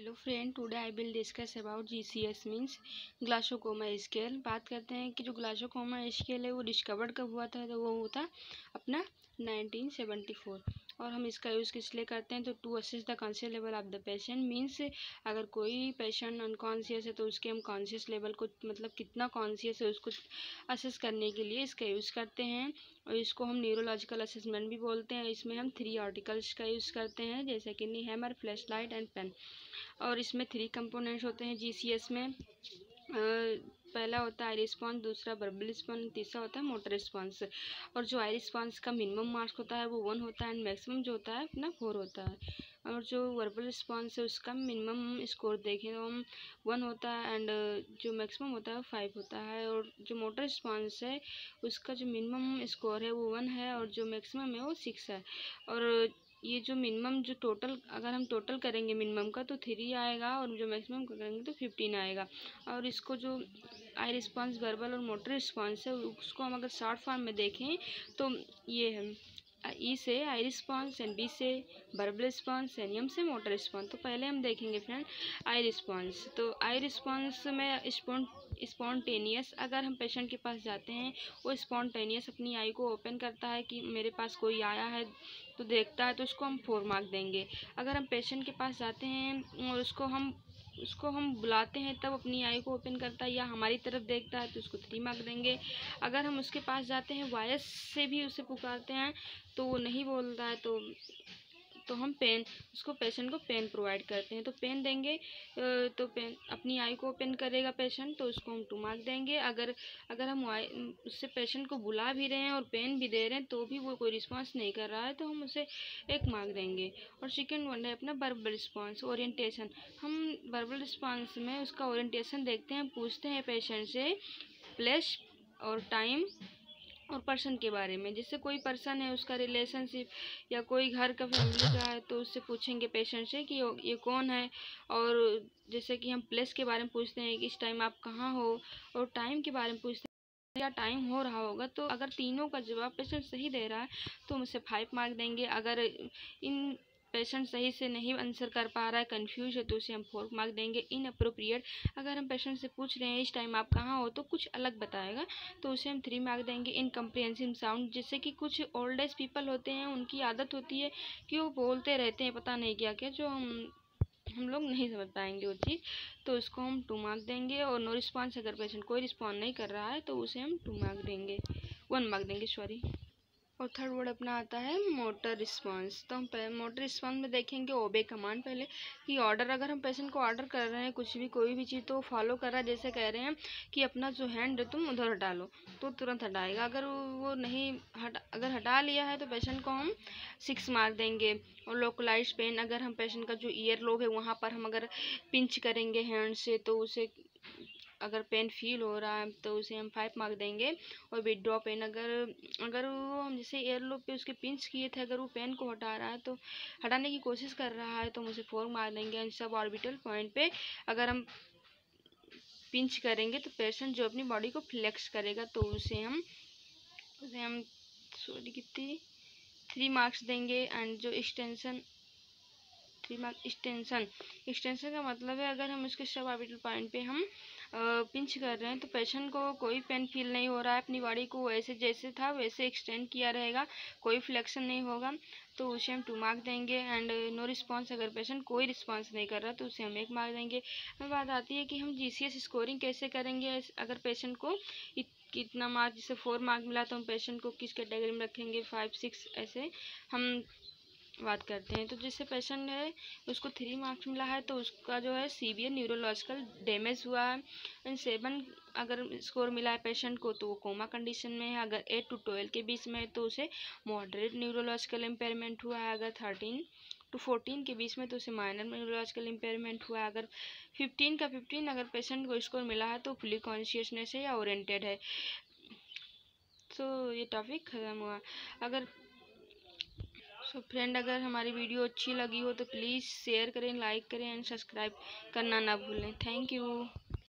Hello friend, today I will discuss about GCS means Glasgow coma scale. बात करते हैं कि जो ग्लासोकोमा स्केल है वो डिस्कवर्ड कब हुआ था। तो वो हुआ था अपना 1974। और हम इसका यूज़ किस लिए करते हैं तो to assess the conscious level of the patient means अगर कोई पेशेंट अनकॉन्शियस है तो उसके हम कॉन्शियस लेवल को मतलब कितना कॉन्शियस है उसको असेस करने के लिए इसका यूज़ करते हैं। और इसको हम न्यूरोलॉजिकल असेसमेंट भी बोलते हैं। इसमें हम 3 आर्टिकल्स का यूज़ करते हैं जैसे कि hammer, flash light and pen. और इसमें 3 कंपोनेंट्स होते हैं जीसीएस में। पहला होता है आई रिस्पॉन्स, दूसरा वर्बल रिस्पॉन्स, तीसरा होता है मोटर रिस्पॉन्स। और जो आई रिस्पॉन्स का मिनिमम मार्क्स होता है वो 1 होता है एंड मैक्सिमम जो होता है अपना 4 होता है। और जो वर्बल रिस्पॉन्स है उसका मिनिमम स्कोर देखें तो हम 1 होता है एंड जो मैक्सिमम होता है वो 5 होता है। और जो मोटर रिस्पॉन्स है उसका जो मिनिमम स्कोर है वो 1 है और जो मैक्सिमम है वो 6 है। और ये जो मिनिमम जो टोटल अगर हम टोटल करेंगे मिनिमम का तो 3 आएगा और जो मैक्सिमम का करेंगे तो 15 आएगा। और इसको जो आई रिस्पॉन्स, वर्बल और मोटर रिस्पॉन्स है उसको हम अगर शॉर्ट फॉर्म में देखें तो ये है ई से आई रिस्पॉन्स एंड बी से वर्बल रिस्पॉन्स एंड एम से मोटर रिस्पॉन्स। तो पहले हम देखेंगे फ्रेंड आई रिस्पॉन्स। तो आई रिस्पॉन्स में स्पॉन्टेनियस अगर हम पेशेंट के पास जाते हैं वो स्पॉन्टेनियस अपनी आई को ओपन करता है कि मेरे पास कोई आया है तो देखता है तो उसको हम 4 मार्क देंगे। अगर हम पेशेंट के पास जाते हैं और उसको हम बुलाते हैं तब अपनी आई को ओपन करता है या हमारी तरफ देखता है तो उसको 3 मार्क देंगे। अगर हम उसके पास जाते हैं वॉइस से भी उसे पुकारते हैं तो वो नहीं बोलता है तो हम पेन उसको पेशेंट को पेन प्रोवाइड करते हैं तो पेन देंगे। तो पेन अपनी आई को ओपन करेगा पेशेंट तो उसको हम 2 मार्क देंगे। अगर हम उससे पेशेंट को बुला भी रहे हैं और पेन भी दे रहे हैं तो भी वो कोई रिस्पांस नहीं कर रहा है तो हम उसे 1 मार्क देंगे। और सेकेंड वन है अपना वर्बल रिस्पांस, ओरिएंटेशन। हम वर्बल रिस्पांस में उसका ओरिएंटेशन देखते हैं, पूछते हैं पेशेंट से प्लेस और टाइम और पर्सन के बारे में। जैसे कोई पर्सन है उसका रिलेशनशिप या कोई घर का फैमिली का है तो उससे पूछेंगे पेशेंट से कि ये कौन है। और जैसे कि हम प्लेस के बारे में पूछते हैं कि इस टाइम आप कहाँ हो, और टाइम के बारे में पूछते हैं या टाइम हो रहा होगा। तो अगर तीनों का जवाब पेशेंट सही दे रहा है तो हम उसे 5 मार्क देंगे। अगर इन पेशेंट सही से नहीं आंसर कर पा रहा है, कंफ्यूज है, तो उसे हम 4 मार्क देंगे। इनअप्रोप्रिएट अगर हम पेशेंट से पूछ रहे हैं इस टाइम आप कहाँ हो तो कुछ अलग बताएगा तो उसे हम 3 मार्क देंगे। इनकम्प्रिहेंसिव साउंड, जैसे कि कुछ ओल्ड एज पीपल होते हैं उनकी आदत होती है कि वो बोलते रहते हैं पता नहीं क्या क्या जो हम लोग नहीं समझ पाएंगे वो चीज़, तो उसको हम 2 मार्क देंगे। और नो रिस्पॉन्स, अगर पेशेंट कोई रिस्पॉन्ड नहीं कर रहा है तो उसे हम 2 मार्क देंगे, 1 मार्क देंगे सॉरी। और थर्ड वर्ड अपना आता है मोटर रिस्पांस। तो हम मोटर रिस्पांस में देखेंगे ओबे कमांड पहले कि ऑर्डर, अगर हम पेशेंट को ऑर्डर कर रहे हैं कुछ भी कोई भी चीज़ तो फॉलो कर रहा है। जैसे कह रहे हैं कि अपना जो हैंड है तुम उधर हटा लो तो तुरंत हटाएगा। अगर वो नहीं अगर हटा लिया है तो पेशेंट को हम 6 मार्क देंगे। और लोकलाइज पेन, अगर हम पेशेंट का जो ईयर लोब है वहाँ पर हम अगर पिंच करेंगे हैंड से तो उसे अगर पेन फील हो रहा है तो उसे हम 5 मार्क देंगे। और विड्रॉ पेन, अगर वो हम जैसे एयर लोब पे उसके पिंच किए थे अगर वो पेन को हटा रहा है तो हटाने की कोशिश कर रहा है तो हम उसे 4 मार्क देंगे। सब ऑर्बिटल पॉइंट पे अगर हम पिंच करेंगे तो पेशेंट जो अपनी बॉडी को फ्लेक्स करेगा तो उसे हम सॉरी कितनी 3 मार्क्स देंगे। एंड जो एक्सटेंशन 3 मार्क एक्सटेंशन का मतलब है अगर हम उसके सब ऑर्बिटल पॉइंट पे हम पिंच कर रहे हैं तो पेशेंट को कोई पेन फील नहीं हो रहा है, अपनी बॉडी को वैसे जैसे था वैसे एक्सटेंड किया रहेगा, कोई फ्लेक्शन नहीं होगा तो उसे हम 2 मार्क देंगे। एंड नो रिस्पांस, अगर पेशेंट कोई रिस्पांस नहीं कर रहा तो उसे हम 1 मार्क देंगे। अब बात आती है कि हम जीसीएस स्कोरिंग कैसे करेंगे। अगर पेशेंट को कितना मार्क, जैसे 4 मार्क मिला तो हम पेशेंट को किस कैटेगरी में रखेंगे, 5, 6 ऐसे हम बात करते हैं। तो जैसे पेशेंट है उसको 3 मार्क्स मिला है तो उसका जो है सीवियर न्यूरोलॉजिकल डैमेज हुआ है। एंड 7 अगर स्कोर मिला है पेशेंट को तो वो कोमा कंडीशन में है। अगर 8 to 12 के बीच में है तो उसे मॉडरेट न्यूरोलॉजिकल इम्पेयरमेंट हुआ है। अगर 13 to 14 के बीच में तो उसे माइनर न्यूरोलॉजिकल इम्पेयरमेंट हुआ है। अगर 15 का 15 अगर पेशेंट को स्कोर मिला है तो फुली कॉन्शियसनेस है या ओरिएंटेड है। तो ये टॉपिक ख़त्म हुआ। अगर फ्रेंड अगर हमारी वीडियो अच्छी लगी हो तो प्लीज़ शेयर करें, लाइक करें एंड सब्सक्राइब करना ना भूलें। Thank you.